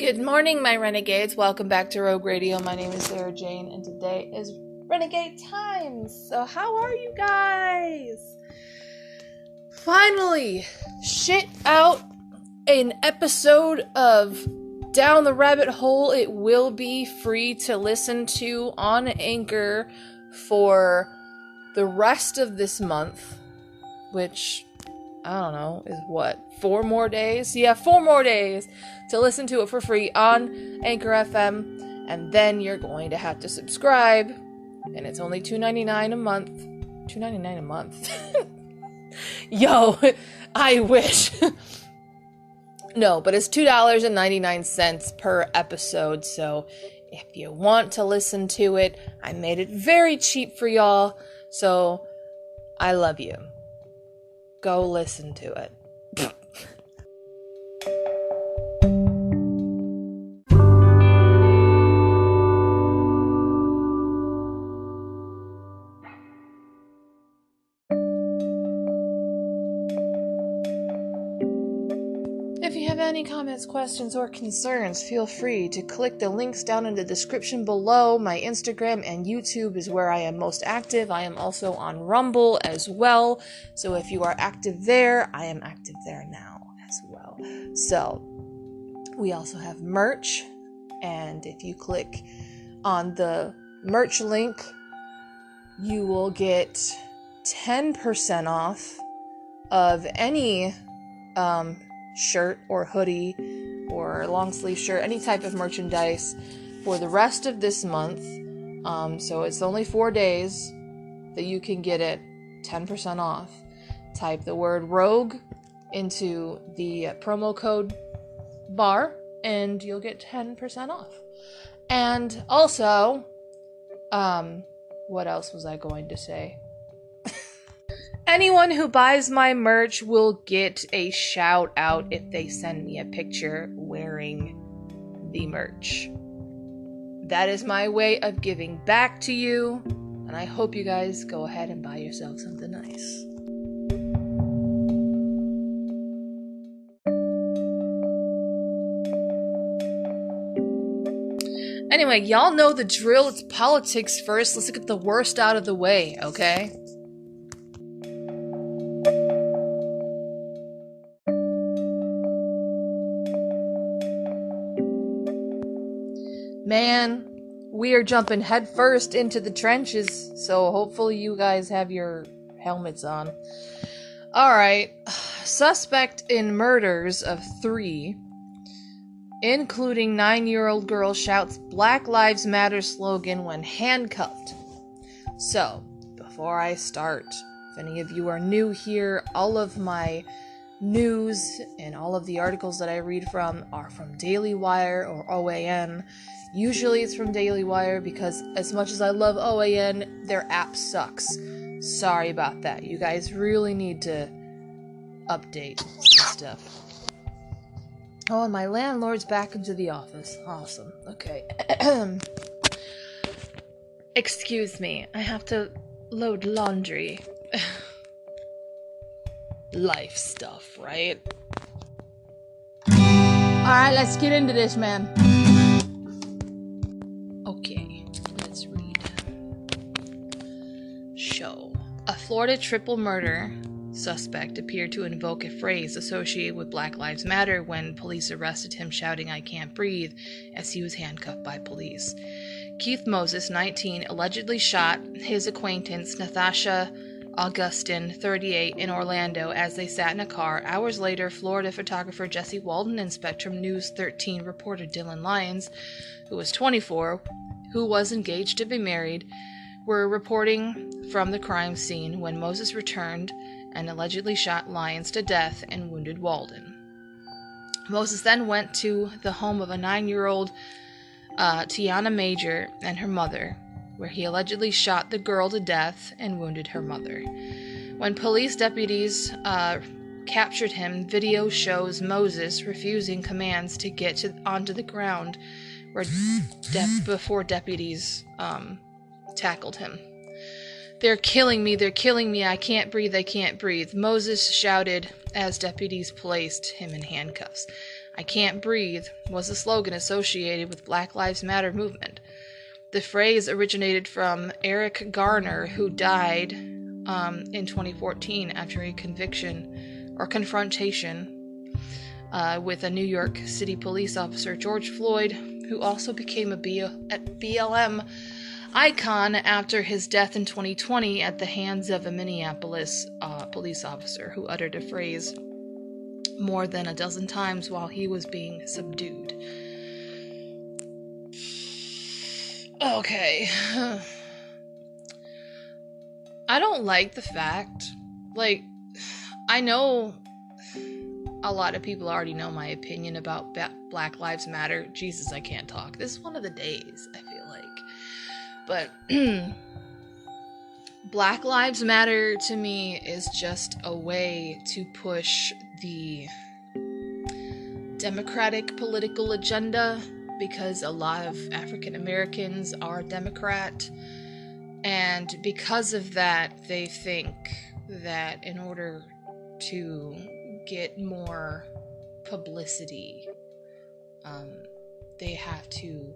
Good morning, my renegades. Welcome back to Rogue Radio. My name is Sarah Jane, and today is Renegade Times. So how are you guys? Finally, shit out an episode of Down the Rabbit Hole. It will be free to listen to on Anchor for the rest of this month, which, I don't know, is what, 4 more days? Yeah, 4 more days to listen to it for free on Anchor FM, and then you're going to have to subscribe, and it's only $2.99 a month. $2.99 a month? Yo, I wish. No, but it's $2.99 per episode, so if you want to listen to it, I made it very cheap for y'all, so I love you. Go listen to it. If you have any comments, questions, or concerns, feel free to click the links down in the description below. My Instagram and YouTube is where I am most active. I am also on Rumble as well. So if you are active there, I am active there now as well. So we also have merch. And if you click on the merch link, you will get 10% off of any shirt or hoodie or long sleeve shirt, any type of merchandise for the rest of this month. So it's only 4 days that you can get it 10% off. Type the word Rogue into the promo code bar and you'll get 10% off. And also, what else was I going to say? Anyone who buys my merch will get a shout out if they send me a picture wearing the merch. That is my way of giving back to you, and I hope you guys go ahead and buy yourself something nice. Anyway, y'all know the drill. It's politics first. Let's get the worst out of the way, okay? Man, we are jumping headfirst into the trenches, so hopefully you guys have your helmets on. Alright, suspect in murders of 3, including 9-year-old girl shouts Black Lives Matter slogan when handcuffed. So, before I start, if any of you are new here, all of my news and all of the articles that I read from are from Daily Wire or OAN. Usually it's from Daily Wire because as much as I love OAN, their app sucks. Sorry about that. You guys really need to update stuff. Oh, and my landlord's back into the office. Awesome. Okay. Excuse me. I have to load laundry. Life stuff, right? Alright, let's get into this, man. Okay, let's read. Show. A Florida triple murder suspect appeared to invoke a phrase associated with Black Lives Matter when police arrested him shouting, "I can't breathe," as he was handcuffed by police. Keith Moses, 19, allegedly shot his acquaintance Nathasha Augustin, 38, in Orlando as they sat in a car. Hours later, Florida photographer Jesse Walden and Spectrum News 13 reporter Dylan Lyons, who was 24, who was engaged to be married, were reporting from the crime scene when Moses returned and allegedly shot Lyons to death and wounded Walden. Moses then went to the home of a 9-year-old Tiana Major and her mother, where he allegedly shot the girl to death and wounded her mother. When police deputies captured him, video shows Moses refusing commands to get onto the ground before deputies tackled him. They're killing me, I can't breathe, Moses shouted as deputies placed him in handcuffs. I can't breathe was the slogan associated with Black Lives Matter movement. The phrase originated from Eric Garner, who died in 2014 after a confrontation with a New York City police officer, George Floyd, who also became a BLM icon after his death in 2020 at the hands of a Minneapolis police officer who uttered a phrase more than a dozen times while he was being subdued. Okay. I don't like the fact, like, I know a lot of people already know my opinion about Black Lives Matter. Jesus, I can't talk. This is one of the days, I feel like. But Black Lives Matter to me is just a way to push the Democratic political agenda, because a lot of African Americans are Democrat, and because of that, they think that in order to get more publicity, they have to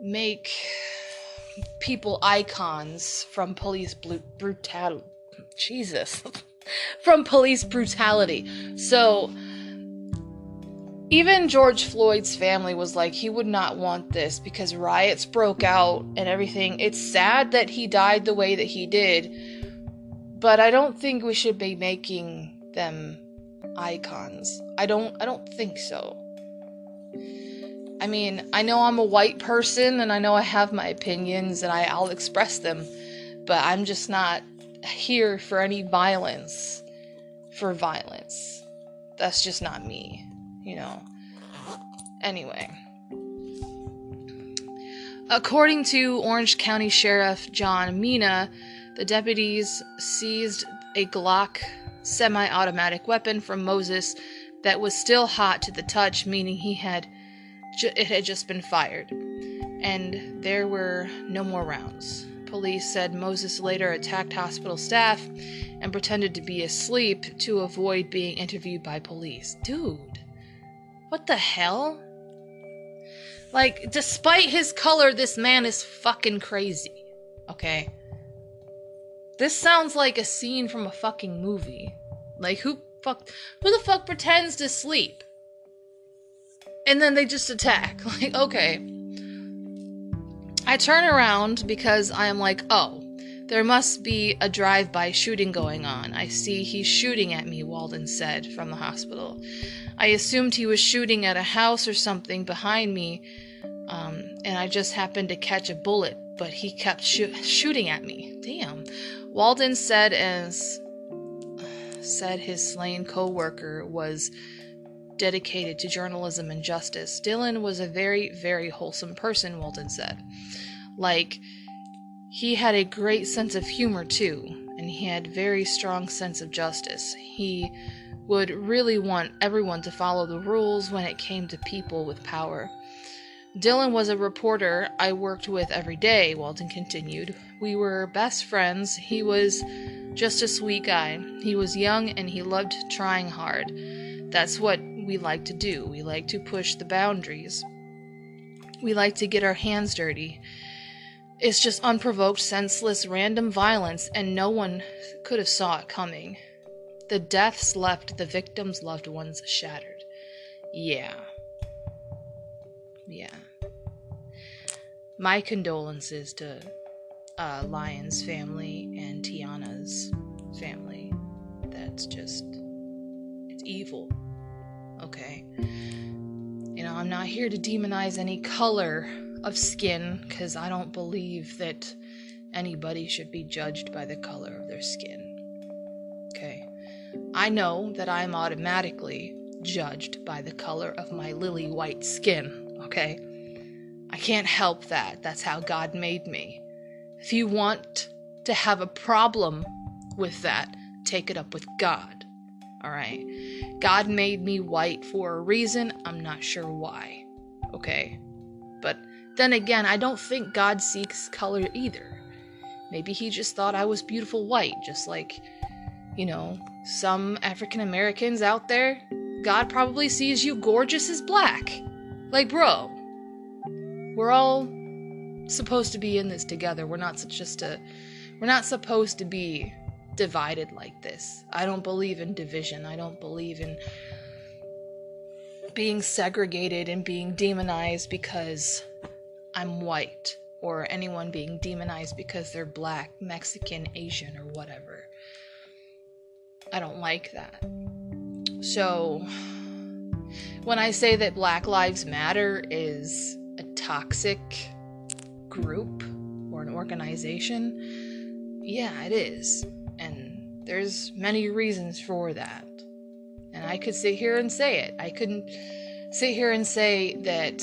make people icons from police brutality. Jesus. From police brutality. So even George Floyd's family was like, he would not want this because riots broke out and everything. It's sad that he died the way that he did, but I don't think we should be making them icons. I don't think so. I mean, I know I'm a white person and I know I have my opinions and I'll express them, but I'm just not here for any violence for violence. That's just not me, you know. Anyway. According to Orange County Sheriff John Mina, the deputies seized a Glock semi-automatic weapon from Moses that was still hot to the touch, meaning it had just been fired, and there were no more rounds. Police said Moses later attacked hospital staff and pretended to be asleep to avoid being interviewed by police. Dude, what the hell? Like, despite his color, this man is fucking crazy, okay? This sounds like a scene from a fucking movie. Like, who the fuck pretends to sleep? And then they just attack. Like, okay. I turn around because I am like, oh, there must be a drive-by shooting going on. I see he's shooting at me, Walden said from the hospital. I assumed he was shooting at a house or something behind me, and I just happened to catch a bullet, but he kept shooting at me. Damn. Walden said his slain co-worker was dedicated to journalism and justice. Dylan was a very, very wholesome person, Walden said. Like, he had a great sense of humor too, and he had very strong sense of justice. He would really want everyone to follow the rules when it came to people with power. Dylan was a reporter I worked with every day, Walden continued. We were best friends. He was just a sweet guy. He was young and he loved trying hard. That's what we like to do. We like to push the boundaries. We like to get our hands dirty. It's just unprovoked, senseless, random violence, and no one could have saw it coming. The deaths left the victims' loved ones shattered. Yeah. My condolences to Lion's family and Tiana's family. That's just... it's evil. Okay? You know, I'm not here to demonize any color of skin, because I don't believe that anybody should be judged by the color of their skin. Okay? I know that I'm automatically judged by the color of my lily white skin. Okay? I can't help that. That's how God made me. If you want to have a problem with that, take it up with God. Alright? God made me white for a reason. I'm not sure why. Okay? But then again, I don't think God seeks color either. Maybe he just thought I was beautiful white, just like, you know, some African Americans out there. God probably sees you gorgeous as black. Like, bro, we're all supposed to be in this together. We're not supposed to be divided like this. I don't believe in division. I don't believe in being segregated and being demonized because I'm white, or anyone being demonized because they're black, Mexican, Asian, or whatever. I don't like that. So when I say that Black Lives Matter is a toxic group or an organization, yeah, it is. And there's many reasons for that. And I could sit here and say it. I couldn't sit here and say that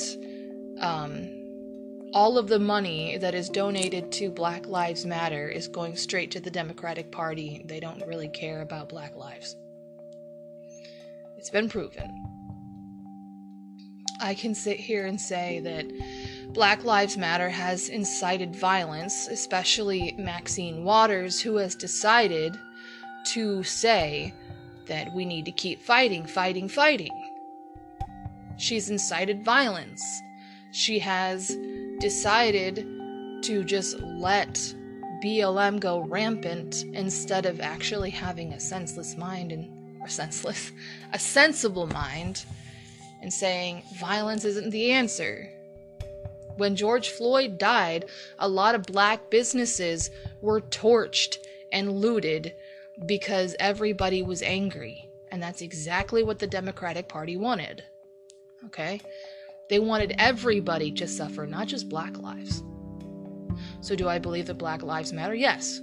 all of the money that is donated to Black Lives Matter is going straight to the Democratic Party. They don't really care about Black lives. It's been proven. I can sit here and say that Black Lives Matter has incited violence, especially Maxine Waters, who has decided to say that we need to keep fighting. She's incited violence. She has decided to just let BLM go rampant instead of actually having a sensible mind and saying violence isn't the answer. When George Floyd died, a lot of black businesses were torched and looted because everybody was angry. And that's exactly what the Democratic Party wanted. Okay? They wanted everybody to suffer, not just black lives. So do I believe that Black Lives Matter? Yes.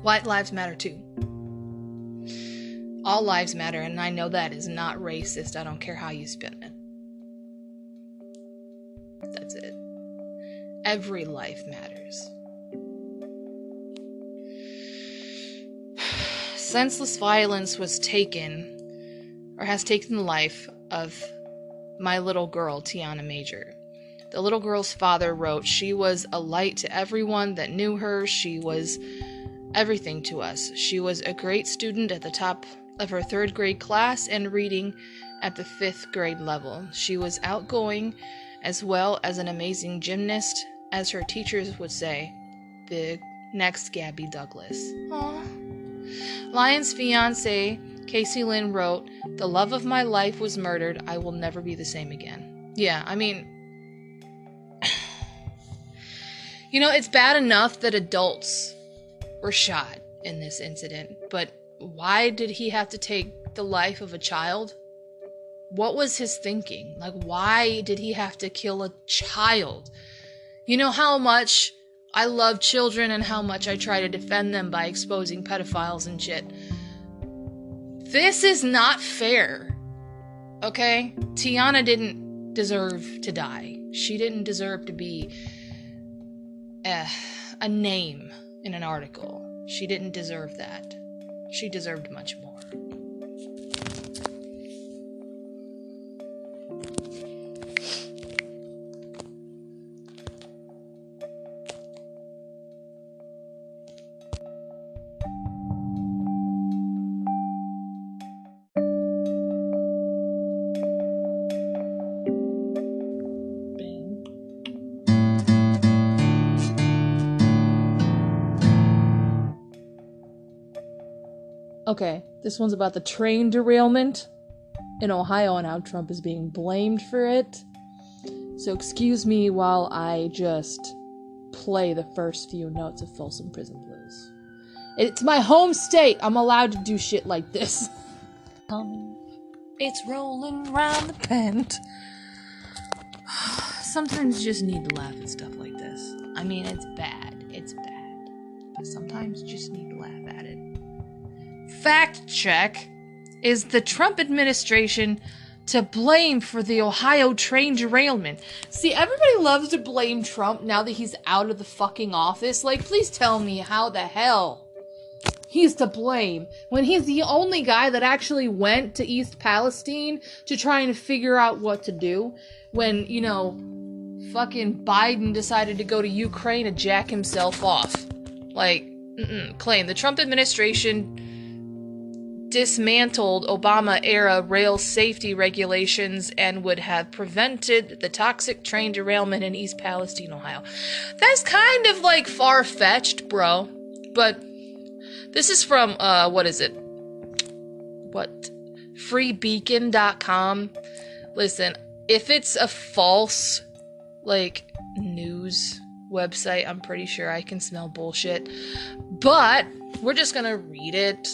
White lives matter too. All lives matter, and I know that is not racist. I don't care how you spin it. That's it. Every life matters. Senseless violence has taken the life of my little girl, Tiana Major. The little girl's father wrote, "She was a light to everyone that knew her. She was everything to us. She was a great student at the top of her 3rd grade class and reading at the 5th grade level. She was outgoing as well as an amazing gymnast, as her teachers would say, the next Gabby Douglas." Aww. Lyon's fiance, Casey Lynn, wrote, "The love of my life was murdered. I will never be the same again." Yeah, I mean, it's bad enough that adults were shot in this incident, but why did he have to take the life of a child? What was his thinking? Like, why did he have to kill a child? You know how much I love children and how much I try to defend them by exposing pedophiles and shit. This is not fair. Okay? Tiana didn't deserve to die. She didn't deserve to be a name in an article. She didn't deserve that. She deserved much more. Okay, this one's about the train derailment in Ohio and how Trump is being blamed for it. So excuse me while I just play the first few notes of Folsom Prison Blues. It's my home state. I'm allowed to do shit like this. It's rolling round the bend. Sometimes you just need to laugh at stuff like this. I mean, it's bad. It's bad. But sometimes you just need to laugh at it. Fact check. Is the Trump administration to blame for the Ohio train derailment? See, everybody loves to blame Trump now that he's out of the fucking office. Like, please tell me how the hell he's to blame when he's the only guy that actually went to East Palestine to try and figure out what to do when, fucking Biden decided to go to Ukraine to jack himself off. Like, claim the Trump administration dismantled Obama-era rail safety regulations and would have prevented the toxic train derailment in East Palestine, Ohio. That's kind of like far-fetched, bro. But this is from, what is it? freebeacon.com. Listen, if it's a false, like, news website, I'm pretty sure I can smell bullshit. But we're just gonna read it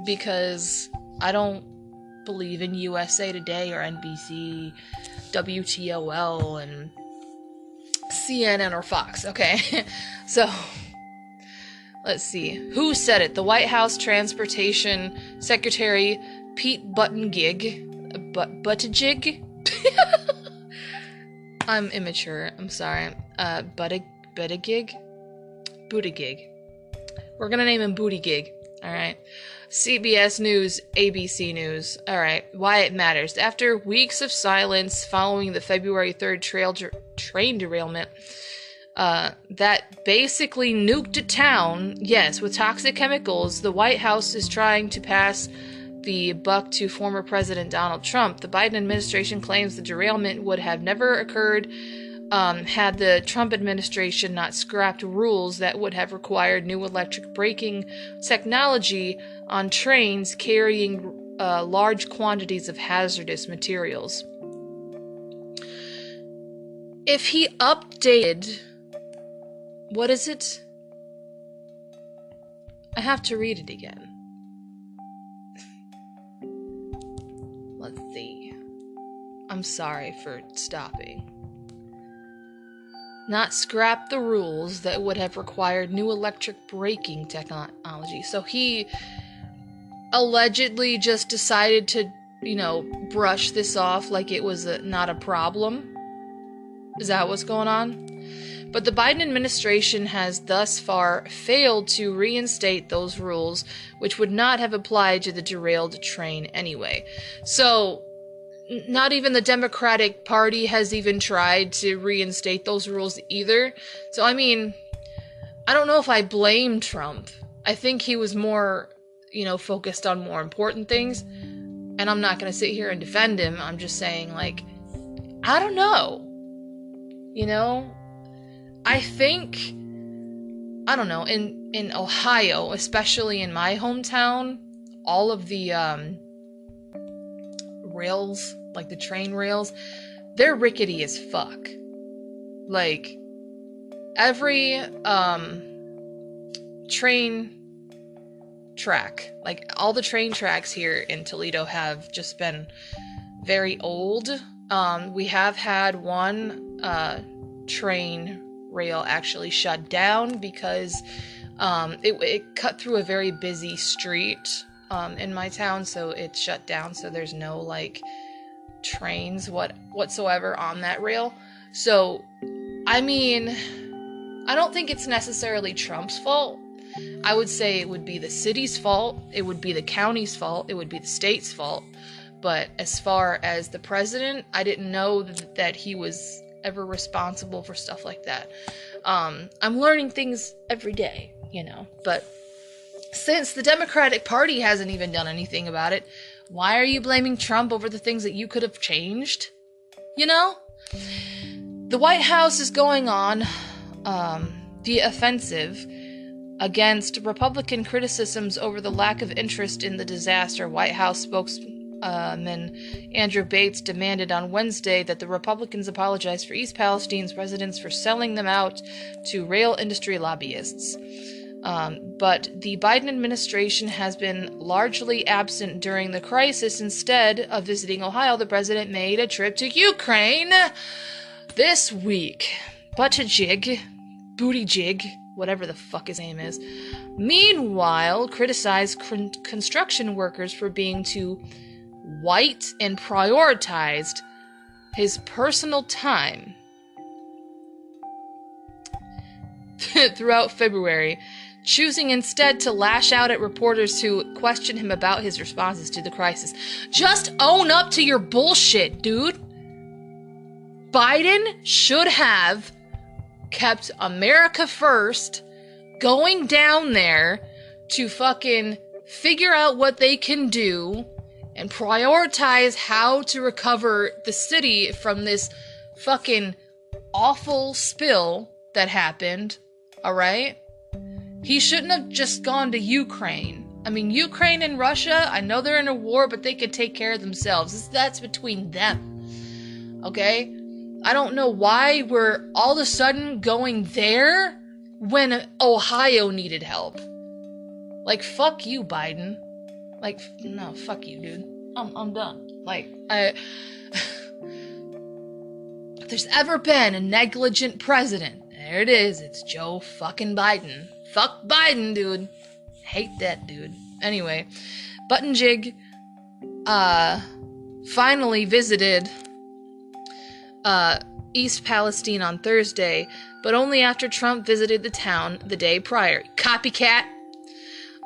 because I don't believe in USA Today or NBC, WTOL, and CNN or Fox, okay? So, let's see. Who said it? The White House Transportation Secretary Pete Buttigieg. Buttigieg? I'm immature. I'm sorry. Buttigieg? We're gonna name him Bootygig. Alright. CBS News, ABC News. Alright. Why it matters. After weeks of silence following the February 3rd train derailment, that basically nuked a town, yes, with toxic chemicals, the White House is trying to pass the buck to former President Donald Trump. The Biden administration claims the derailment would have never occurred had the Trump administration not scrapped rules that would have required new electric braking technology on trains carrying large quantities of hazardous materials. If he updated... What is it? I have to read it again. Let's see. I'm sorry for stopping. Not scrap the rules that would have required new electric braking technology. So he allegedly just decided to, brush this off like it was not a problem. Is that what's going on? But the Biden administration has thus far failed to reinstate those rules, which would not have applied to the derailed train anyway. So, not even the Democratic Party has even tried to reinstate those rules either. So, I mean, I don't know if I blame Trump. I think he was more, focused on more important things. And I'm not going to sit here and defend him. I'm just saying, like, I don't know. I think, I don't know, in Ohio, especially in my hometown, all of the rails, like the train rails, they're rickety as fuck. Like, every train track, like all the train tracks here in Toledo have just been very old. We have had one train rail actually shut down because it cut through a very busy street in my town, so it shut down, so there's no trains whatsoever on that rail. So I mean, I don't think it's necessarily Trump's fault. I would say it would be the city's fault, it would be the county's fault, it would be the state's fault. But as far as the president, I didn't know that he was ever responsible for stuff like that. I'm learning things every day, but since the Democratic Party hasn't even done anything about it, why are you blaming Trump over the things that you could have changed? The White House is going on the offensive against Republican criticisms over the lack of interest in the disaster. White House spokesman Andrew Bates demanded on Wednesday that the Republicans apologize for East Palestine's residents for selling them out to rail industry lobbyists. But the Biden administration has been largely absent during the crisis. Instead of visiting Ohio, the president made a trip to Ukraine this week. Buttigieg, whatever the fuck his name is, meanwhile criticized construction workers for being too white and prioritized his personal time throughout February, choosing instead to lash out at reporters who questioned him about his responses to the crisis. Just own up to your bullshit, dude. Biden should have kept America first, going down there to fucking figure out what they can do and prioritize how to recover the city from this fucking awful spill that happened, alright? He shouldn't have just gone to Ukraine. I mean, Ukraine and Russia, I know they're in a war, but they could take care of themselves. That's between them, okay? I don't know why we're all of a sudden going there when Ohio needed help. Like, fuck you, Biden. Like, no, fuck you, dude. I'm done. Like, if there's ever been a negligent president, there it is. It's Joe fucking Biden. Fuck Biden, dude. Hate that dude. Anyway, Buttigieg finally visited East Palestine on Thursday, but only after Trump visited the town the day prior. Copycat.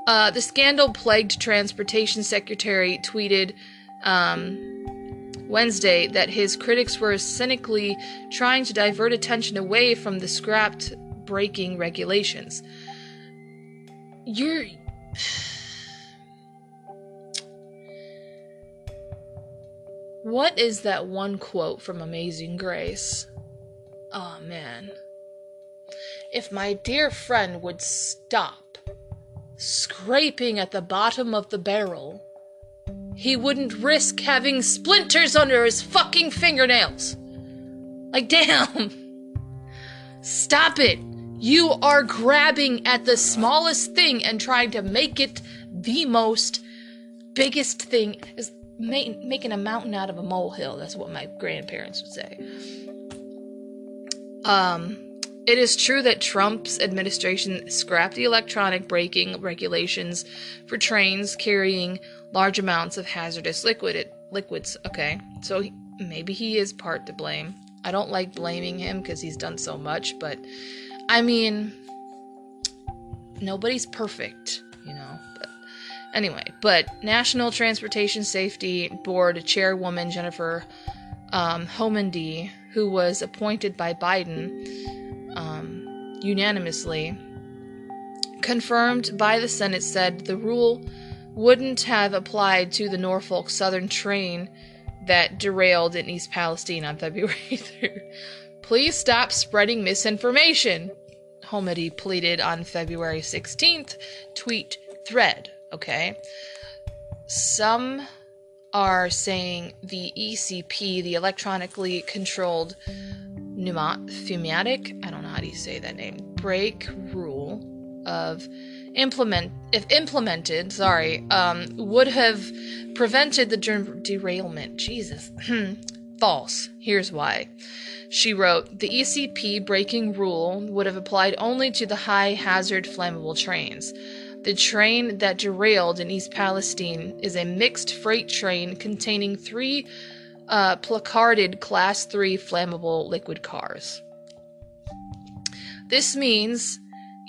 The scandal-plagued transportation secretary tweeted Wednesday that his critics were cynically trying to divert attention away from the scrapped braking regulations. What is that one quote from Amazing Grace? Oh, man. If my dear friend would stop scraping at the bottom of the barrel, he wouldn't risk having splinters under his fucking fingernails. Like, damn. Stop it. You are grabbing at the smallest thing and trying to make it the biggest thing. Is making a mountain out of a molehill. That's what my grandparents would say. It is true that Trump's administration scrapped the electronic braking regulations for trains carrying large amounts of hazardous liquids. Okay, so maybe he is part to blame. I don't like blaming him because he's done so much, but I mean, nobody's perfect, you know. But anyway, National Transportation Safety Board Chairwoman Jennifer Homendy, who was appointed by Biden unanimously, confirmed by the Senate, said the rule wouldn't have applied to the Norfolk Southern train that derailed in East Palestine on February 3rd. Please stop spreading misinformation, Homendy pleaded on February 16th tweet thread, okay? Some are saying the ECP, the electronically controlled pneumatic, I don't know how do you say that name, brake rule if implemented, would have prevented the derailment. Jesus. False. Here's why. She wrote, the ECP braking rule would have applied only to the high-hazard flammable trains. The train that derailed in East Palestine is a mixed freight train containing 3 placarded Class 3 flammable liquid cars. This means,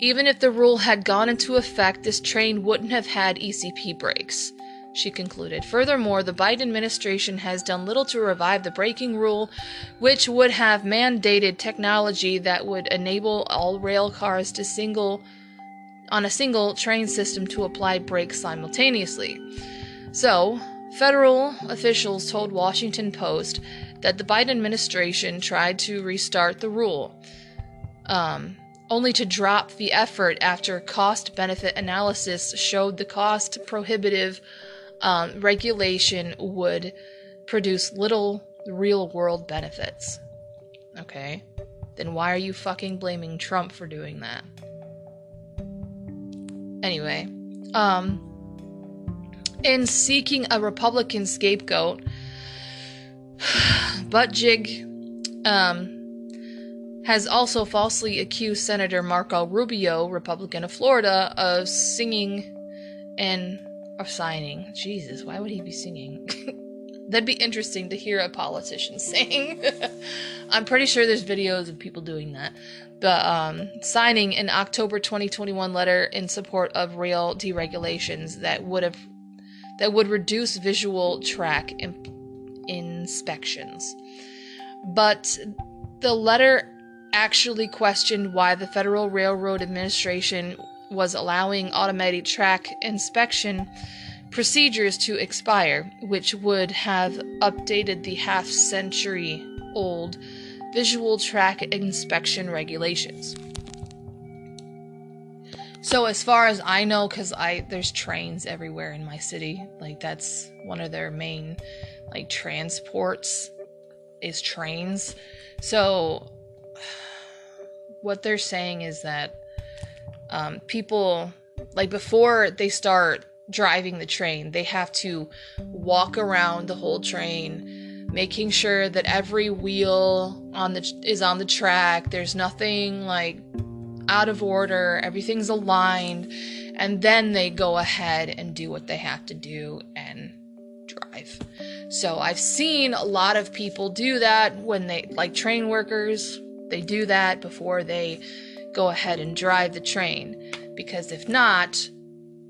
even if the rule had gone into effect, this train wouldn't have had ECP brakes, she concluded. Furthermore, the Biden administration has done little to revive the braking rule, which would have mandated technology that would enable all rail cars on a single train system to apply brakes simultaneously. So, federal officials told Washington Post that the Biden administration tried to restart the rule, only to drop the effort after cost-benefit analysis showed the cost-prohibitive regulation would produce little real-world benefits. Okay? Then why are you fucking blaming Trump for doing that? Anyway, in seeking a Republican scapegoat, Buttigieg has also falsely accused Senator Marco Rubio, Republican of Florida, of signing. Jesus, why would he be singing? That'd be interesting to hear a politician sing. I'm pretty sure there's videos of people doing that. But signing an October 2021 letter in support of rail deregulations that would reduce visual track inspections. But the letter actually questioned why the Federal Railroad Administration was allowing automated track inspection procedures to expire, which would have updated the half-century-old visual track inspection regulations. So as far as I know, because there's trains everywhere in my city, like that's one of their main like transports is trains. So what they're saying is that people, like before they start driving the train, they have to walk around the whole train, making sure that every wheel is on the track, there's nothing like out of order, everything's aligned, and then they go ahead and do what they have to do and drive. So I've seen a lot of people do that when they, like train workers, they do that before they go ahead and drive the train, because if not,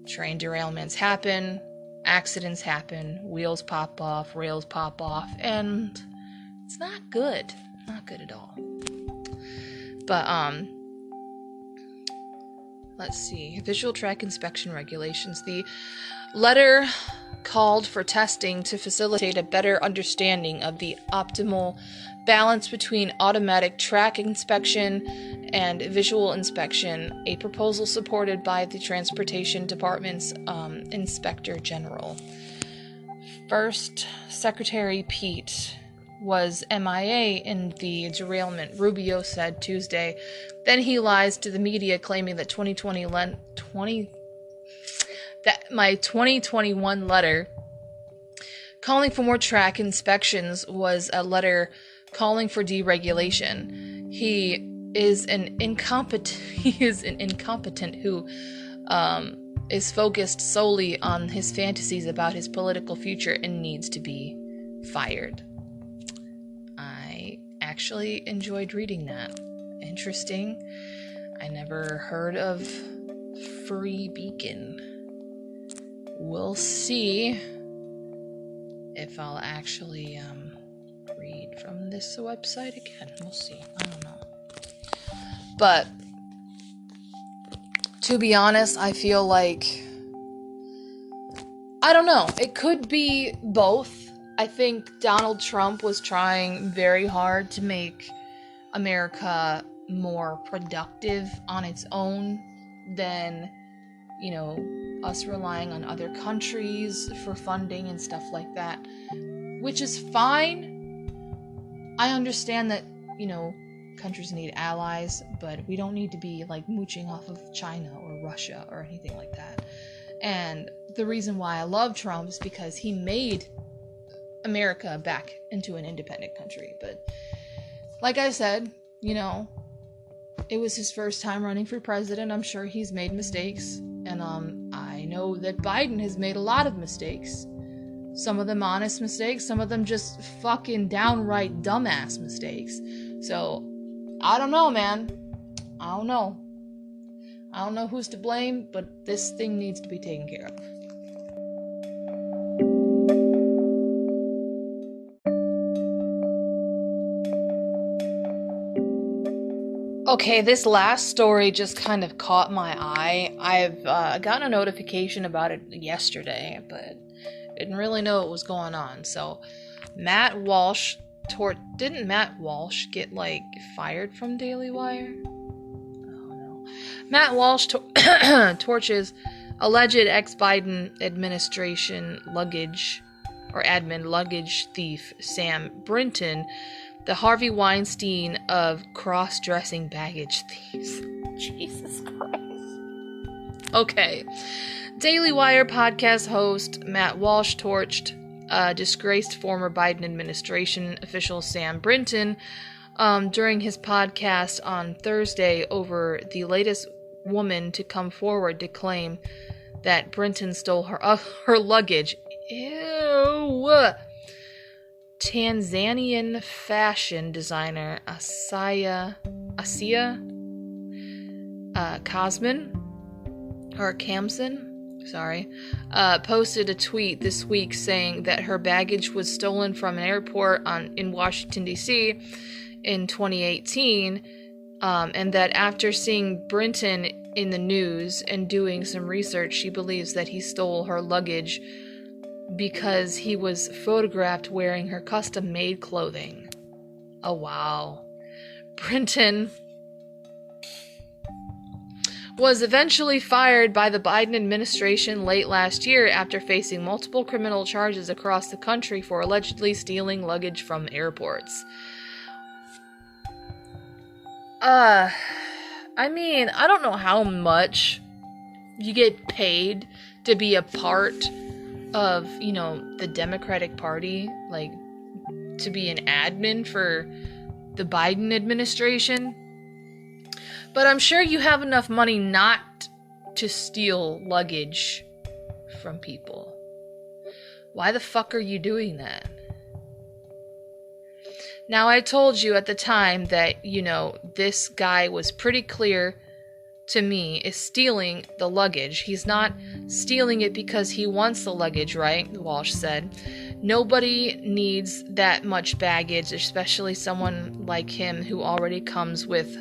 train derailments happen, accidents happen, wheels pop off, rails pop off, and it's not good. Not good at all. But let's see. Visual track inspection regulations. The letter called for testing to facilitate a better understanding of the optimal balance between automatic track inspection and visual inspection, a proposal supported by the Transportation Department's Inspector General. First, Secretary Pete was MIA in the derailment, Rubio said Tuesday. Then he lies to the media, claiming that my 2021 letter calling for more track inspections was a letter calling for deregulation. He is an incompetent who is focused solely on his fantasies about his political future and needs to be fired. I actually enjoyed reading that. Interesting. I never heard of Free Beacon. We'll see if I'll actually read from this website again. We'll see. I don't know. But to be honest, I feel like, I don't know. It could be both. I think Donald Trump was trying very hard to make America more productive on its own than, you know, us relying on other countries for funding and stuff like that, which is fine. I understand that, you know, countries need allies, but we don't need to be like mooching off of China or Russia or anything like that. And the reason why I love Trump is because he made America back into an independent country. But like I said, you know, it was his first time running for president. I'm sure he's made mistakes, and I know that Biden has made a lot of mistakes. Some of them honest mistakes, some of them just fucking downright dumbass mistakes. So, I don't know, man. I don't know. I don't know who's to blame, but this thing needs to be taken care of. Okay, this last story just kind of caught my eye. I've gotten a notification about it yesterday, but didn't really know what was going on. So, Matt Walsh didn't Matt Walsh get, like, fired from Daily Wire? Oh, no. Matt Walsh torches alleged ex-Biden administration luggage thief Sam Brinton, the Harvey Weinstein of cross-dressing baggage thieves. Jesus Christ. Okay. Daily Wire podcast host Matt Walsh torched disgraced former Biden administration official Sam Brinton during his podcast on Thursday over the latest woman to come forward to claim that Brinton stole her luggage. Ew. Tanzanian fashion designer Asiya Kamson, posted a tweet this week saying that her baggage was stolen from an airport in Washington, D.C. in 2018, and that after seeing Brinton in the news and doing some research, she believes that he stole her luggage because he was photographed wearing her custom-made clothing. Oh, wow. Brinton was eventually fired by the Biden administration late last year after facing multiple criminal charges across the country for allegedly stealing luggage from airports. I mean, I don't know how much you get paid to be a part of, you know, the Democratic Party, like, to be an admin for the Biden administration. But I'm sure you have enough money not to steal luggage from people. Why the fuck are you doing that? Now, I told you at the time that, you know, this guy was pretty clear to me is stealing the luggage. He's not stealing it because he wants the luggage, right? Walsh said. Nobody needs that much baggage, especially someone like him who already comes with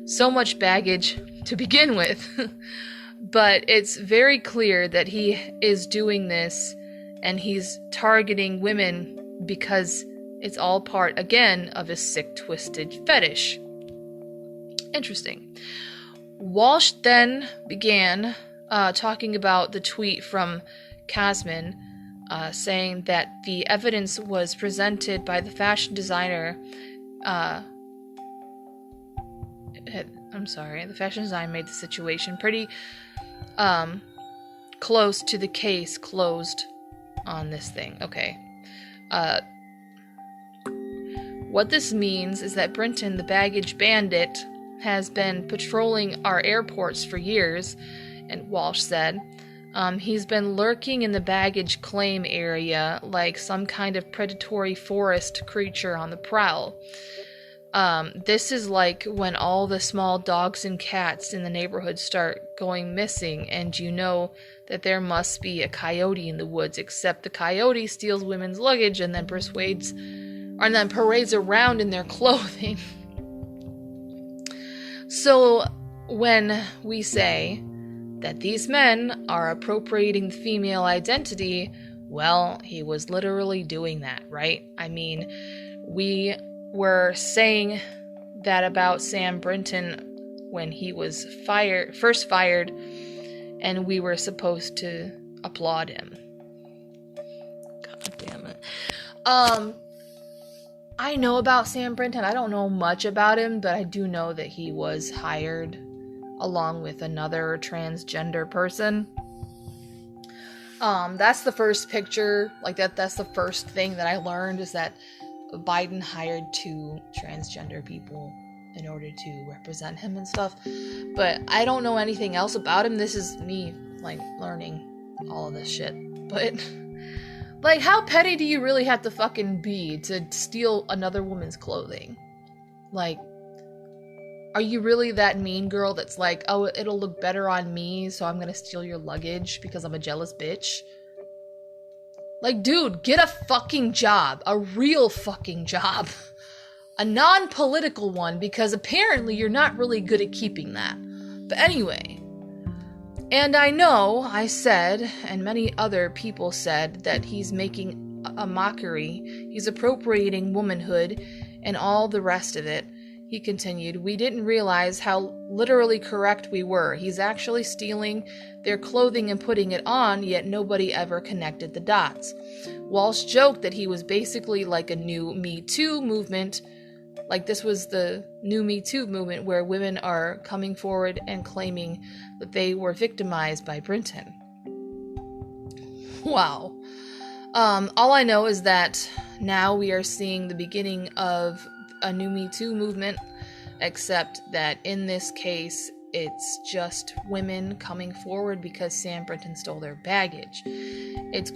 so much baggage to begin with. But it's very clear that he is doing this and he's targeting women because it's all part, again, of his sick, twisted fetish. Interesting. Walsh then began talking about the tweet from Kasman, saying that the evidence was presented by the fashion designer. The fashion designer made the situation pretty close to the case closed on this thing. Okay. What this means is that Brinton, the baggage bandit, has been patrolling our airports for years, and Walsh said. He's been lurking in the baggage claim area like some kind of predatory forest creature on the prowl. This is like when all the small dogs and cats in the neighborhood start going missing, and you know that there must be a coyote in the woods, except the coyote steals women's luggage and then parades around in their clothing. So when we say that these men are appropriating the female identity, well, he was literally doing that, right? I mean, we were saying that about Sam Brinton when he was first fired, and we were supposed to applaud him. God damn it. I know about Sam Brinton. I don't know much about him, but I do know that he was hired along with another transgender person. That's the first picture, like that's the first thing that I learned, is that Biden hired 2 transgender people in order to represent him and stuff. But I don't know anything else about him. This is me, like, learning all of this shit. But, like, how petty do you really have to fucking be to steal another woman's clothing? Like, are you really that mean girl that's like, oh, it'll look better on me, so I'm gonna steal your luggage because I'm a jealous bitch? Like, dude, get a fucking job. A real fucking job. A non-political one, because apparently you're not really good at keeping that. But anyway. And I know I said, and many other people said, that he's making a mockery. He's appropriating womanhood and all the rest of it. He continued, we didn't realize how literally correct we were. He's actually stealing their clothing and putting it on, yet nobody ever connected the dots. Walsh joked that he was basically like a new Me Too movement. Like, this was the new Me Too movement where women are coming forward and claiming that they were victimized by Brinton. Wow. All I know is that now we are seeing the beginning of a new Me Too movement, except that in this case, it's just women coming forward because Sam Brinton stole their baggage. It's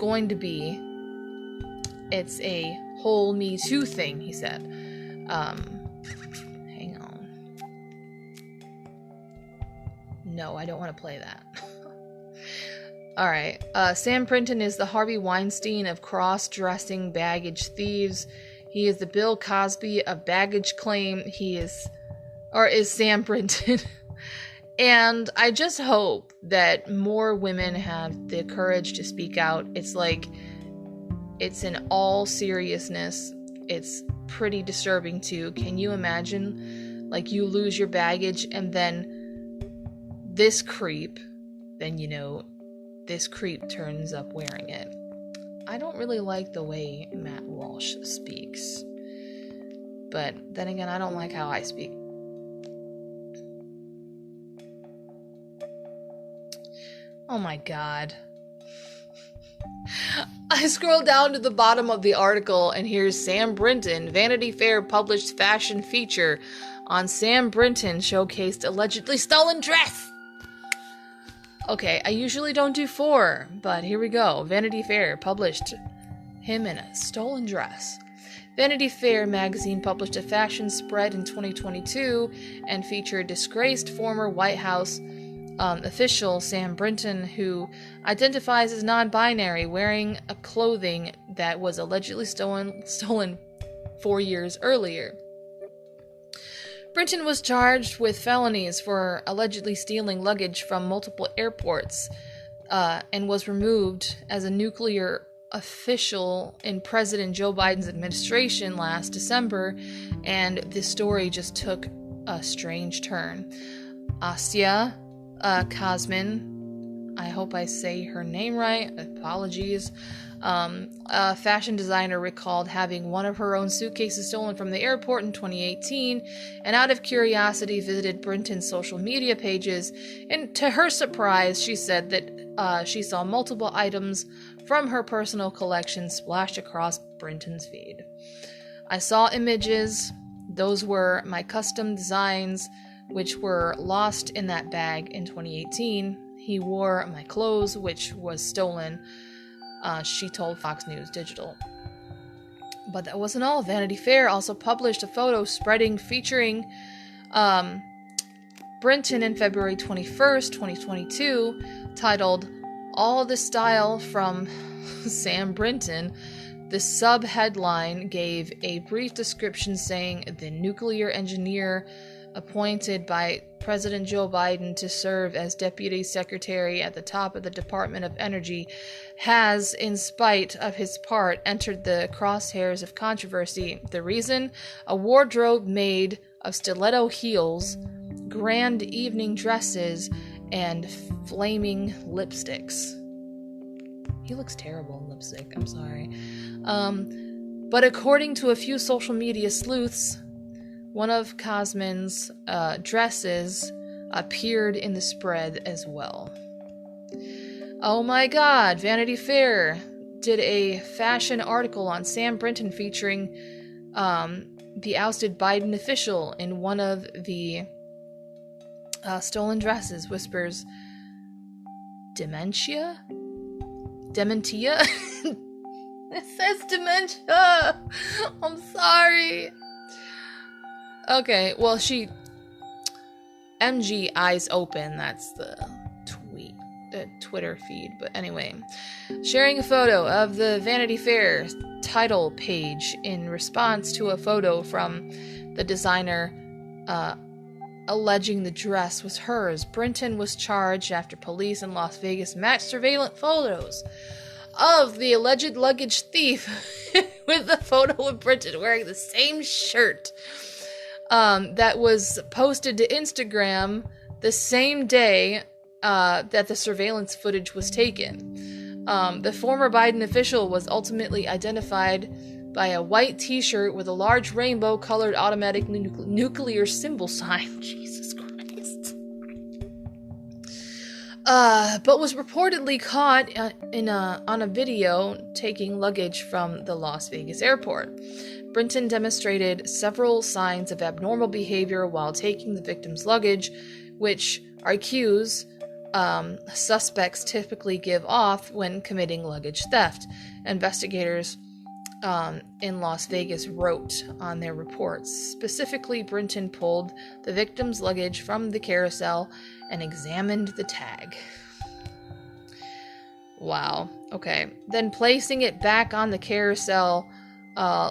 a whole Me Too thing, he said. Hang on. No, I don't want to play that. Alright, Sam Brinton is the Harvey Weinstein of cross-dressing baggage thieves. He is the Bill Cosby of baggage claim. Is Sam Brinton And I just hope that more women have the courage to speak out. It's like, it's in all seriousness. It's pretty disturbing too. Can you imagine, like, you lose your baggage and then this creep turns up wearing it. I don't really like the way Matt Walsh speaks. But then again, I don't like how I speak. Oh my god. I scroll down to the bottom of the article and here's Sam Brinton. Vanity Fair published fashion feature on Sam Brinton showcased allegedly stolen dress. Okay, I usually don't do 4, but here we go. Vanity Fair published him in a stolen dress. Vanity Fair magazine published a fashion spread in 2022 and featured disgraced former White House official Sam Brinton, who identifies as non-binary, wearing a clothing that was allegedly stolen 4 years earlier. Brinton was charged with felonies for allegedly stealing luggage from multiple airports and was removed as a nuclear official in President Joe Biden's administration last December, and this story just took a strange turn. Asya Kazmin, I hope I say her name right, apologies, a fashion designer recalled having one of her own suitcases stolen from the airport in 2018, and out of curiosity visited Brinton's social media pages, and to her surprise, she said that she saw multiple items from her personal collection splashed across Brinton's feed. I saw images, those were my custom designs, which were lost in that bag in 2018. He wore my clothes, which was stolen, she told Fox News Digital. But that wasn't all. Vanity Fair also published a photo featuring Brinton in February 21st, 2022, titled All the Style from Sam Brinton. The sub-headline gave a brief description saying the nuclear engineer appointed by President Joe Biden to serve as Deputy Secretary at the top of the Department of Energy has, in spite of his part, entered the crosshairs of controversy. The reason? A wardrobe made of stiletto heels, grand evening dresses, and flaming lipsticks. He looks terrible in lipstick, I'm sorry. But according to a few social media sleuths, one of Kazmin's dresses appeared in the spread as well. Oh my god, Vanity Fair did a fashion article on Sam Brinton featuring the ousted Biden official in one of the stolen dresses. Whispers, Dementia? It says dementia! I'm sorry. Okay, well, MG Eyes Open, that's the Twitter feed, but anyway. Sharing a photo of the Vanity Fair title page in response to a photo from the designer alleging the dress was hers. Brinton was charged after police in Las Vegas matched surveillance photos of the alleged luggage thief with the photo of Brinton wearing the same shirt that was posted to Instagram the same day that the surveillance footage was taken. The former Biden official was ultimately identified by a white t-shirt with a large rainbow-colored automatic nuclear symbol sign. Jesus Christ. But was reportedly caught on a video taking luggage from the Las Vegas airport. Brinton demonstrated several signs of abnormal behavior while taking the victim's luggage, which are cues suspects typically give off when committing luggage theft. Investigators in Las Vegas wrote on their reports. Specifically, Brinton pulled the victim's luggage from the carousel and examined the tag. Wow. Okay. Then placing it back on the carousel,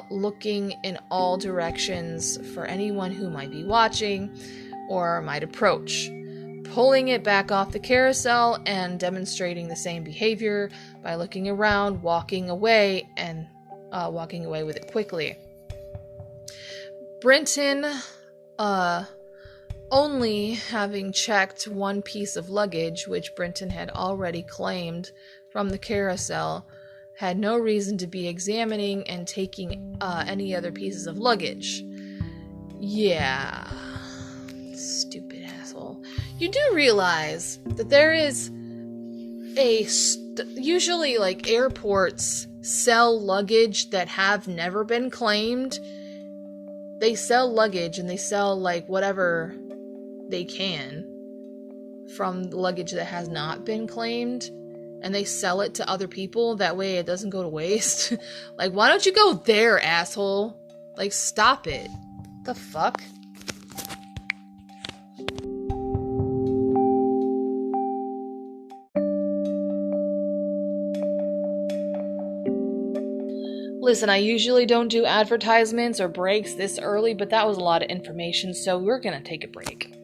looking in all directions for anyone who might be watching or might approach. pulling it back off the carousel and demonstrating the same behavior by looking around, walking away, and walking away with it quickly. Brenton, only having checked one piece of luggage, which Brenton had already claimed from the carousel, had no reason to be examining and taking any other pieces of luggage. Yeah. Stupid asshole. You do realize that there is usually, like, airports sell luggage that have never been claimed. They sell luggage and they sell, like, whatever they can from the luggage that has not been claimed, and they sell it to other people. That way it doesn't go to waste. Like, why don't you go there, asshole? Like, stop it. The fuck? Listen, I usually don't do advertisements or breaks this early, but that was a lot of information, so we're gonna take a break.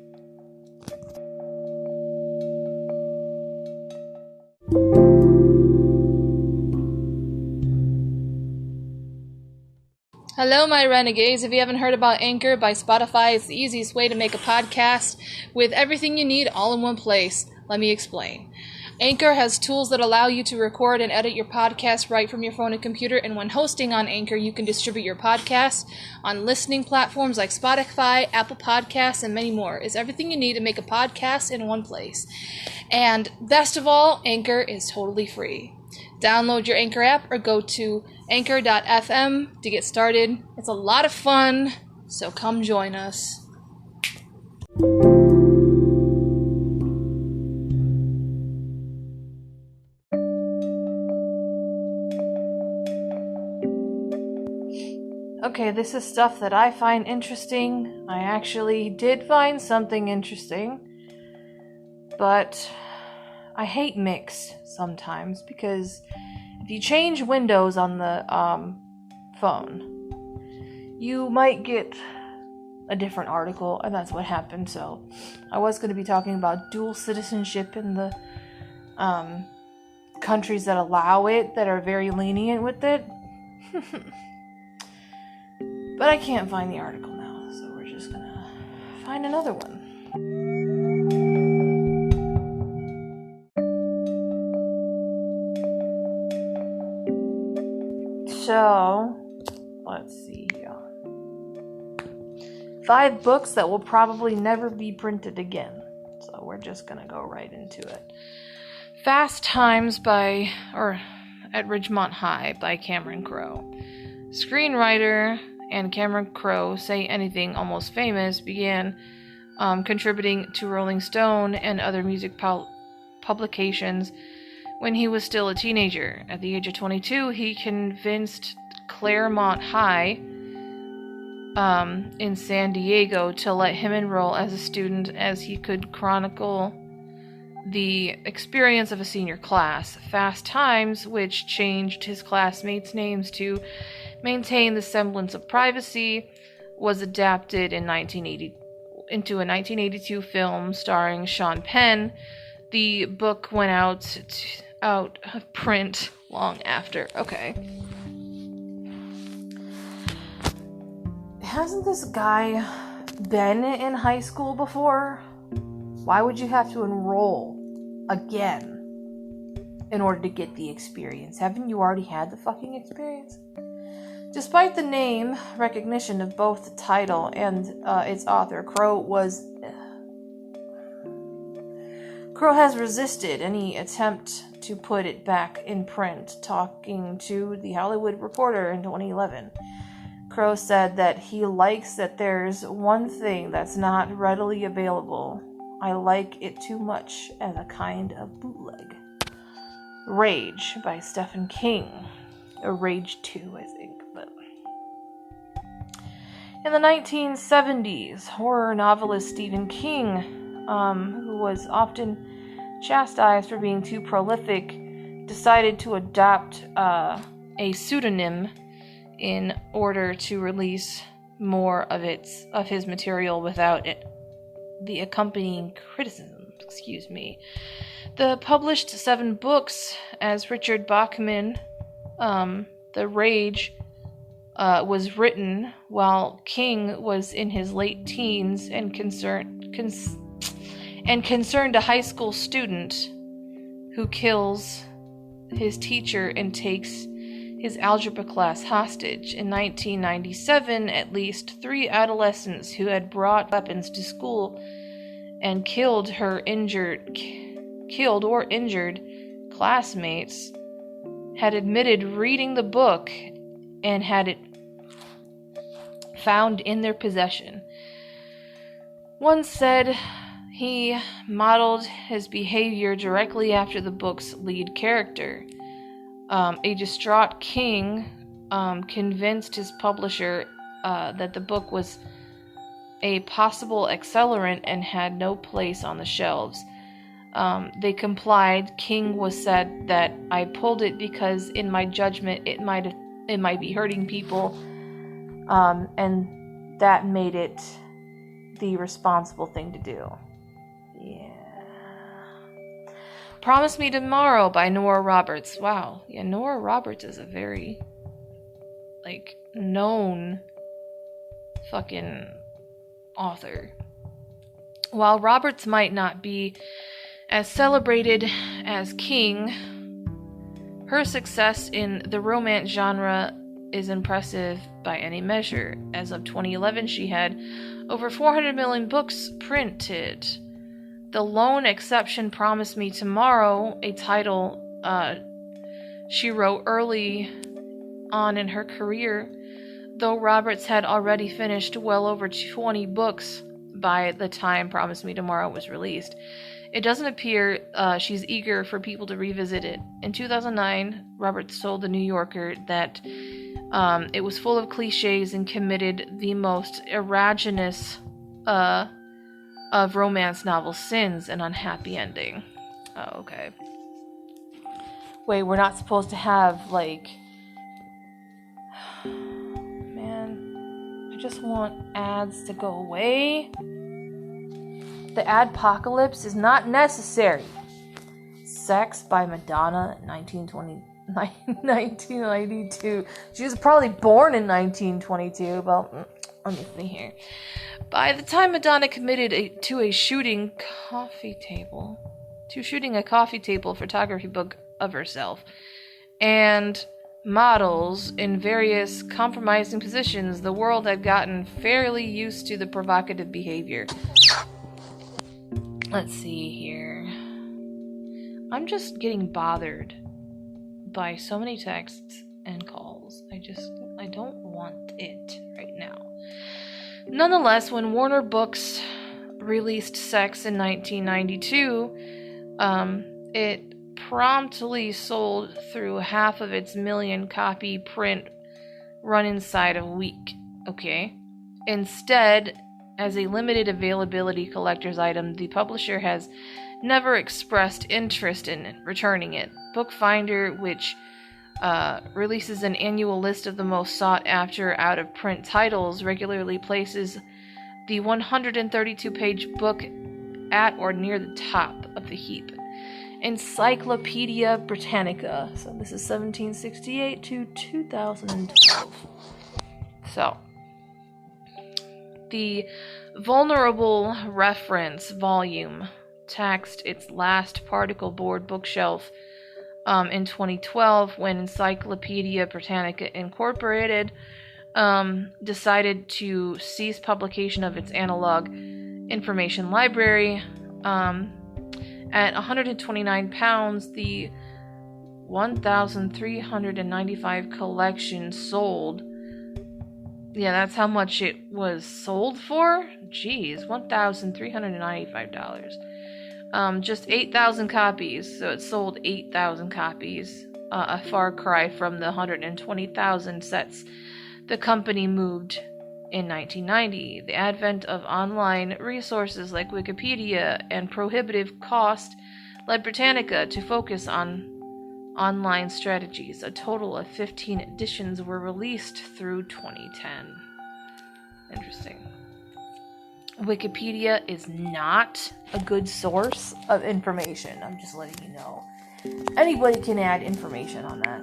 Hello, my renegades. If you haven't heard about Anchor by Spotify, it's the easiest way to make a podcast with everything you need all in one place. Let me explain. Anchor has tools that allow you to record and edit your podcast right from your phone and computer, and when hosting on Anchor, you can distribute your podcast on listening platforms like Spotify, Apple Podcasts, and many more. It's everything you need to make a podcast in one place. And best of all, Anchor is totally free. Download your Anchor app or go to anchor.fm to get started. It's a lot of fun, so come join us. Okay, this is stuff that I find interesting. I actually did find something interesting, but I hate mix sometimes because if you change windows on the phone, you might get a different article, and that's what happened. So I was going to be talking about dual citizenship in the countries that allow it, that are very lenient with it. But I can't find the article now, so we're just gonna find another one. So, let's see here. 5 books that will probably never be printed again. So we're just gonna go right into it. Fast Times at Ridgemont High by Cameron Crowe. Screenwriter and Cameron Crowe, Say Anything Almost Famous, began contributing to Rolling Stone and other music publications when he was still a teenager. At the age of 22, he convinced Claremont High in San Diego to let him enroll as a student, as he could chronicle the experience of a senior class. Fast Times, which changed his classmates' names to maintain the semblance of privacy, was adapted in into a 1982 film starring Sean Penn. The book went out of print long after. Okay. Hasn't this guy been in high school before? Why would you have to enroll again in order to get the experience? Haven't you already had the fucking experience? Despite the name recognition of both the title and its author, Crowe has resisted any attempt to put it back in print. Talking to The Hollywood Reporter in 2011, Crowe said that he likes that there's one thing that's not readily available. I like it too much as a kind of bootleg. Rage by Stephen King. Or Rage 2, I think. But in the 1970s, horror novelist Stephen King, who was often chastised for being too prolific, decided to adopt a pseudonym in order to release more of his material without the accompanying criticisms. excuse me. The published 7 books as Richard Bachman, The Rage, was written while King was in his late teens and concerned a high school student who kills his teacher and takes his algebra class hostage. In 1997, at least 3 adolescents who had brought weapons to school and killed or injured classmates had admitted reading the book and had it found in their possession. One said he modeled his behavior directly after the book's lead character. A distraught King convinced his publisher that the book was a possible accelerant and had no place on the shelves. They complied. King was said that I pulled it because, in my judgment, it might be hurting people, and that made it the responsible thing to do. Yeah. Promise Me Tomorrow by Nora Roberts. Wow. Yeah, Nora Roberts is a very, known fucking author. While Roberts might not be as celebrated as King, her success in the romance genre is impressive by any measure. As of 2011, she had over 400 million books printed. The lone exception, Promise Me Tomorrow, a title she wrote early on in her career, though Roberts had already finished well over 20 books by the time Promise Me Tomorrow was released. It doesn't appear she's eager for people to revisit it. In 2009, Roberts told The New Yorker that it was full of cliches and committed the most eraginous of romance novel sins, an unhappy ending. Oh, okay. Wait, we're not supposed to have, Man, I just want ads to go away. The adpocalypse is not necessary. Sex by Madonna, 1992. She was probably born in 1922, but let me see here. By the time Madonna committed to shooting a coffee table photography book of herself and models in various compromising positions, the world had gotten fairly used to the provocative behavior. Let's see here. I'm just getting bothered by so many texts and calls. I don't want it right now. Nonetheless, when Warner Books released Sex in 1992, it promptly sold through half of its 1 million copy print run inside a week. Okay? Instead, as a limited availability collector's item, the publisher has never expressed interest in returning it. Bookfinder, which releases an annual list of the most sought-after out-of-print titles, regularly places the 132-page book at or near the top of the heap. Encyclopedia Britannica. So this is 1768 to 2012. So, the Vulnerable Reference volume taxed its last particle board bookshelf in 2012 when Encyclopedia Britannica Incorporated decided to cease publication of its analog information library. At £129, the 1,395 collection sold. Yeah, that's how much it was sold for? Jeez, $1,395. Just 8,000 copies, so it sold 8,000 copies. A far cry from the 120,000 sets the company moved in 1990. The advent of online resources like Wikipedia and prohibitive cost led Britannica to focus on online strategies. A total of 15 editions were released through 2010. Interesting. Wikipedia is not a good source of information. I'm just letting you know. Anybody can add information on that.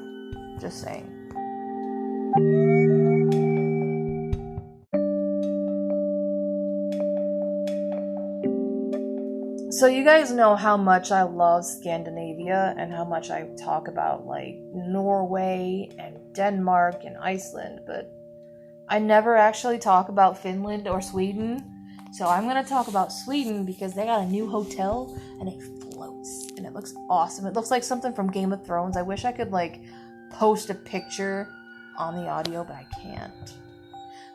Just saying. So you guys know how much I love Scandinavia and how much I talk about like Norway and Denmark and Iceland, but I never actually talk about Finland or Sweden. So I'm going to talk about Sweden because they got a new hotel and it floats and it looks awesome. It looks like something from Game of Thrones. I wish I could like post a picture on the audio, but I can't.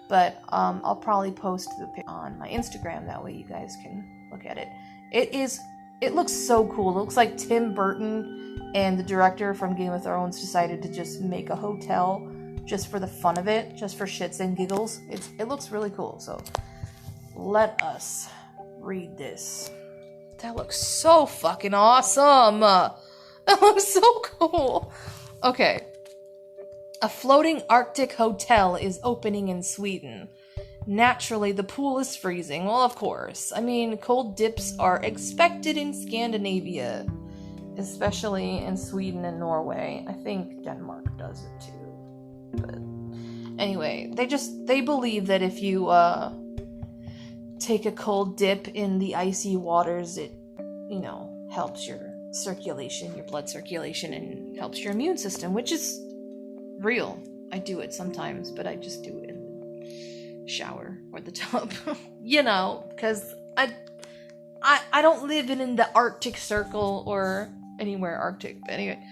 But I'll probably post the picture on my Instagram. That way you guys can look at it. It looks so cool. It looks like Tim Burton and the director from Game of Thrones decided to just make a hotel just for the fun of it, just for shits and giggles. It looks really cool. So let us read this. That looks so fucking awesome. That looks so cool. Okay. A floating Arctic hotel is opening in Sweden. Naturally, the pool is freezing. Well, of course. I mean, cold dips are expected in Scandinavia, especially in Sweden and Norway. I think Denmark does it too. But anyway, they believe that if you take a cold dip in the icy waters, it, helps your circulation, your blood circulation, and helps your immune system, which is real. I do it sometimes, but I just do it in shower or the tub, because I don't live in the Arctic Circle or anywhere Arctic. But anyway,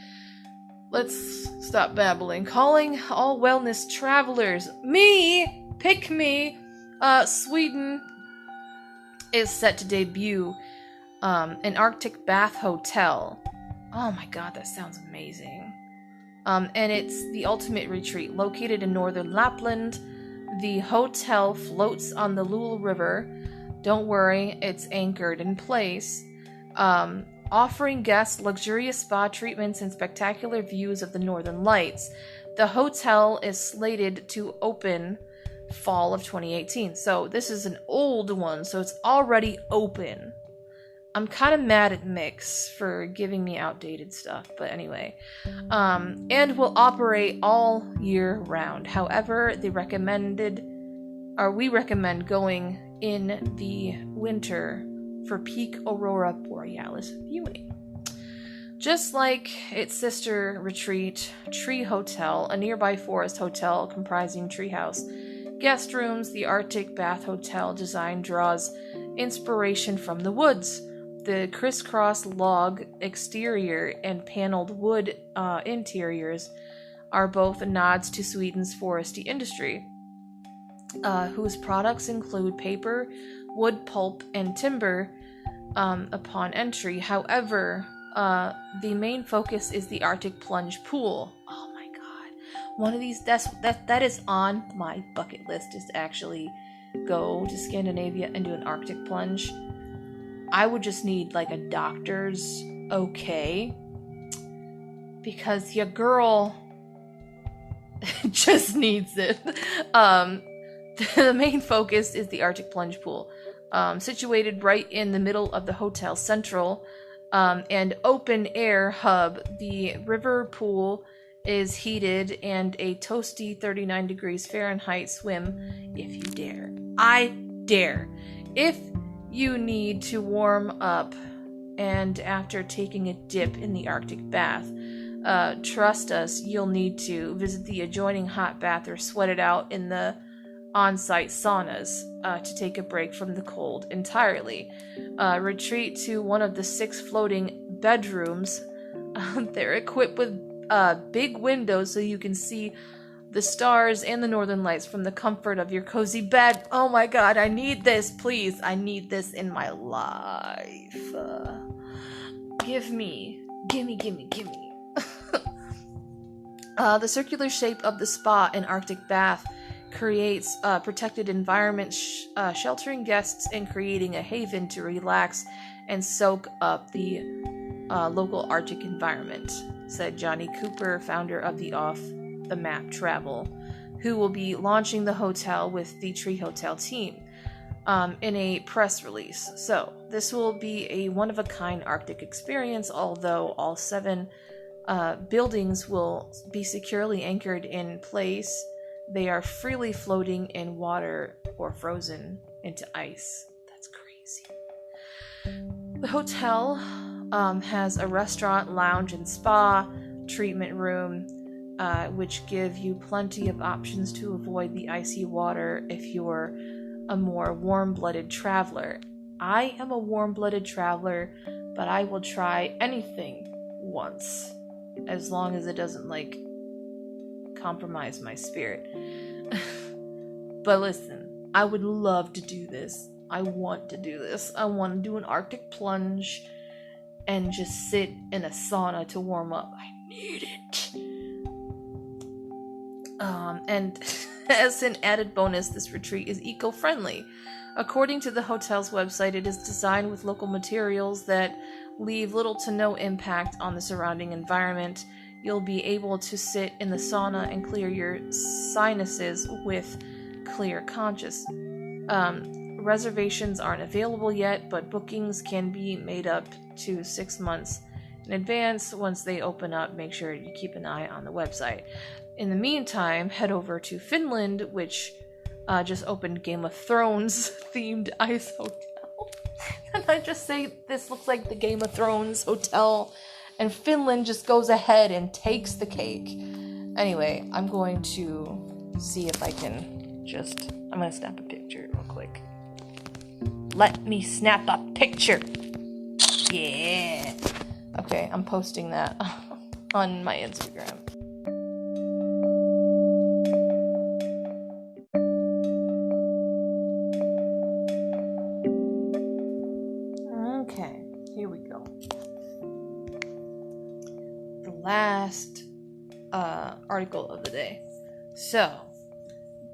let's stop babbling. Calling all wellness travelers. Pick me. Sweden is set to debut an Arctic bath hotel. Oh my god, that sounds amazing. And it's the ultimate retreat located in northern Lapland. The hotel floats on the Lule River. Don't worry, it's anchored in place. Offering guests luxurious spa treatments and spectacular views of the Northern Lights. The hotel is slated to open fall of 2018. So this is an old one, so it's already open. I'm kind of mad at Mix for giving me outdated stuff, but anyway. And will operate all year round. However, we recommend going in the winter for peak aurora borealis viewing. Just like its sister retreat, Tree Hotel, a nearby forest hotel comprising treehouse guest rooms, the Arctic Bath Hotel design draws inspiration from the woods. The crisscross log exterior and paneled wood interiors are both nods to Sweden's foresty industry, whose products include paper, wood pulp, and timber upon entry. However, the main focus is the Arctic plunge pool. Oh my god. One of these, that is on my bucket list, is to actually go to Scandinavia and do an Arctic plunge. I would just need like a doctor's okay, because your girl just needs it. The main focus is the Arctic plunge pool, situated right in the middle of the hotel central and open air hub. The river pool is heated and a toasty 39 degrees Fahrenheit swim if you dare. I dare. If you need to warm up and after taking a dip in the Arctic bath, trust us, you'll need to visit the adjoining hot bath or sweat it out in the on-site saunas to take a break from the cold entirely. Retreat to one of the 6 floating bedrooms. They're equipped with big windows so you can see the stars and the northern lights from the comfort of your cozy bed. Oh my god, I need this, please. I need this in my life. Gimme. The circular shape of the spa and Arctic bath creates a protected environment, sheltering guests and creating a haven to relax and soak up the local Arctic environment, said Johnny Cooper, founder of the Off the Map Travel, who will be launching the hotel with the Tree Hotel team. in a press release. So, this will be a one-of-a-kind Arctic experience, although all 7 buildings will be securely anchored in place. They are freely floating in water or frozen into ice. That's crazy. The hotel has a restaurant, lounge, and spa, treatment room, which give you plenty of options to avoid the icy water if you're a more warm-blooded traveler. I am a warm-blooded traveler, but I will try anything once, as long as it doesn't, compromise my spirit. But listen, I would love to do this. I want to do this. I want to do an Arctic plunge and just sit in a sauna to warm up. I need it. And as an added bonus, this retreat is eco-friendly. According to the hotel's website, it is designed with local materials that leave little to no impact on the surrounding environment. You'll be able to sit in the sauna and clear your sinuses with clear conscience. Reservations aren't available yet, but bookings can be made up to 6 months in advance. Once they open up, make sure you keep an eye on the website. In the meantime, head over to Finland, which just opened Game of Thrones themed ice hotel. And I just say this looks like the Game of Thrones hotel, and Finland just goes ahead and takes the cake. Anyway, I'm going to see if I can I'm gonna snap a picture real quick. Let me snap a picture. Yeah. Okay, I'm posting that on my Instagram. Okay, here we go. The last article of the day. So,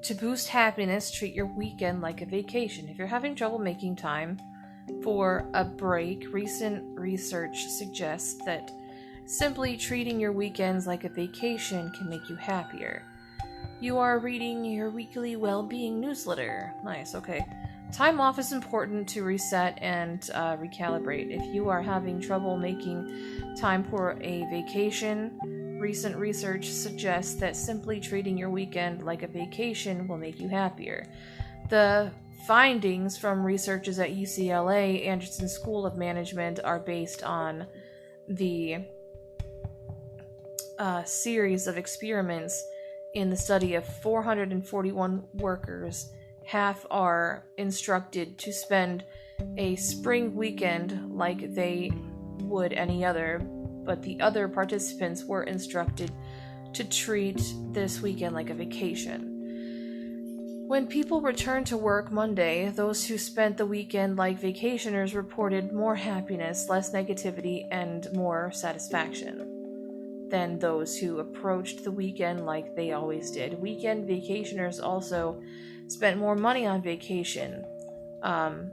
to boost happiness, treat your weekend like a vacation. If you're having trouble making time for a break, recent research suggests that simply treating your weekends like a vacation can make you happier. You are reading your weekly well-being newsletter. Nice, okay. Time off is important to reset and recalibrate. If you are having trouble making time for a vacation, recent research suggests that simply treating your weekend like a vacation will make you happier. The findings from researchers at UCLA Anderson School of Management are based on the series of experiments in the study of 441 workers. Half are instructed to spend a spring weekend like they would any other, but the other participants were instructed to treat this weekend like a vacation. When people returned to work Monday, those who spent the weekend like vacationers reported more happiness, less negativity, and more satisfaction than those who approached the weekend like they always did. Weekend vacationers also spent more money on vacation, about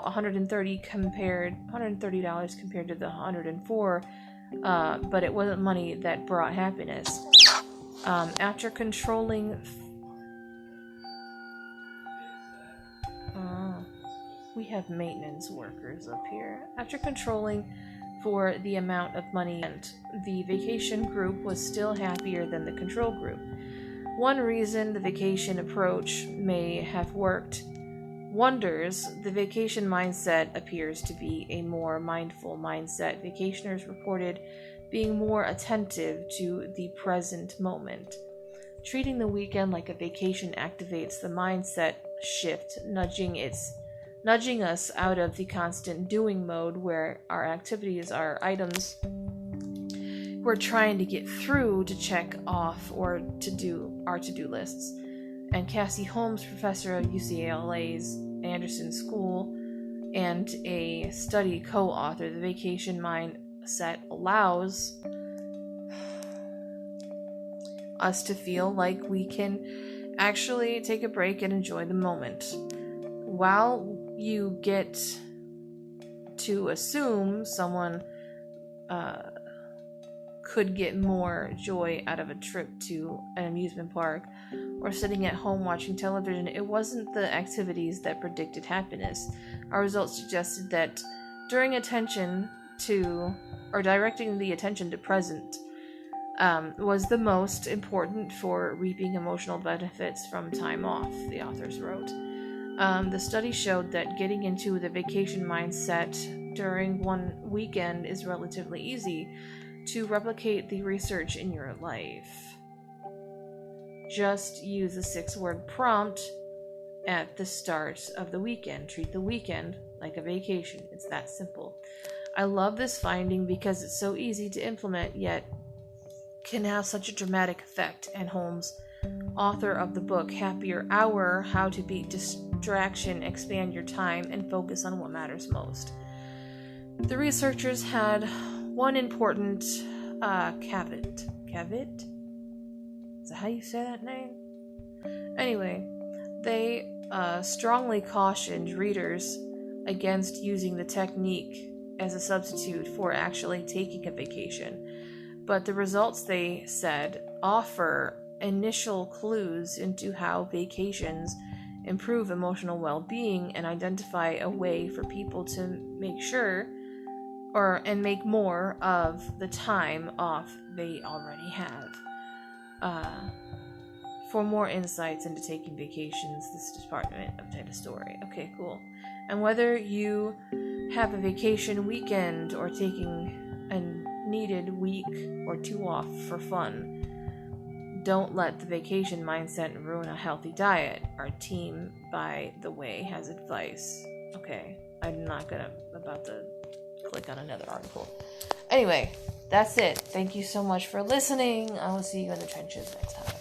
$130 compared to the $104, but it wasn't money that brought happiness. After controlling, we have maintenance workers up here. After controlling for the amount of money spent, the vacation group was still happier than the control group. One reason the vacation approach may have worked wonders, the vacation mindset appears to be a more mindful mindset. Vacationers reported being more attentive to the present moment. Treating the weekend like a vacation activates the mindset shift, nudging us out of the constant doing mode where our activities are items we're trying to get through to check off or to do our to-do lists. And Cassie Holmes, professor of UCLA's Anderson School and a study co-author, the vacation mindset allows us to feel like we can actually take a break and enjoy the moment. While you get to assume someone could get more joy out of a trip to an amusement park or sitting at home watching television. It wasn't the activities that predicted happiness. Our results suggested that directing the attention to present was the most important for reaping emotional benefits from time off, the authors wrote. The study showed that getting into the vacation mindset during one weekend is relatively easy. To replicate the research in your life, just use a 6-word prompt at the start of the weekend. Treat the weekend like a vacation. It's that simple. I love this finding because it's so easy to implement, yet can have such a dramatic effect. And Holmes, author of the book Happier Hour, How to Beat Distraction, Expand Your Time, and Focus on What Matters Most. The researchers had one important caveat. Caveat? Is that how you say that name? Anyway, they strongly cautioned readers against using the technique as a substitute for actually taking a vacation. But the results, they said, offer initial clues into how vacations improve emotional well-being and identify a way for people to make sure and make more of the time off they already have. For more insights into taking vacations, this department obtained a story. Okay, cool. And whether you have a vacation weekend or taking a needed week or 2 off for fun, don't let the vacation mindset ruin a healthy diet. Our team, by the way, has advice. Okay, I'm not about to click on another article. Anyway, that's it. Thank you so much for listening. I will see you in the trenches next time.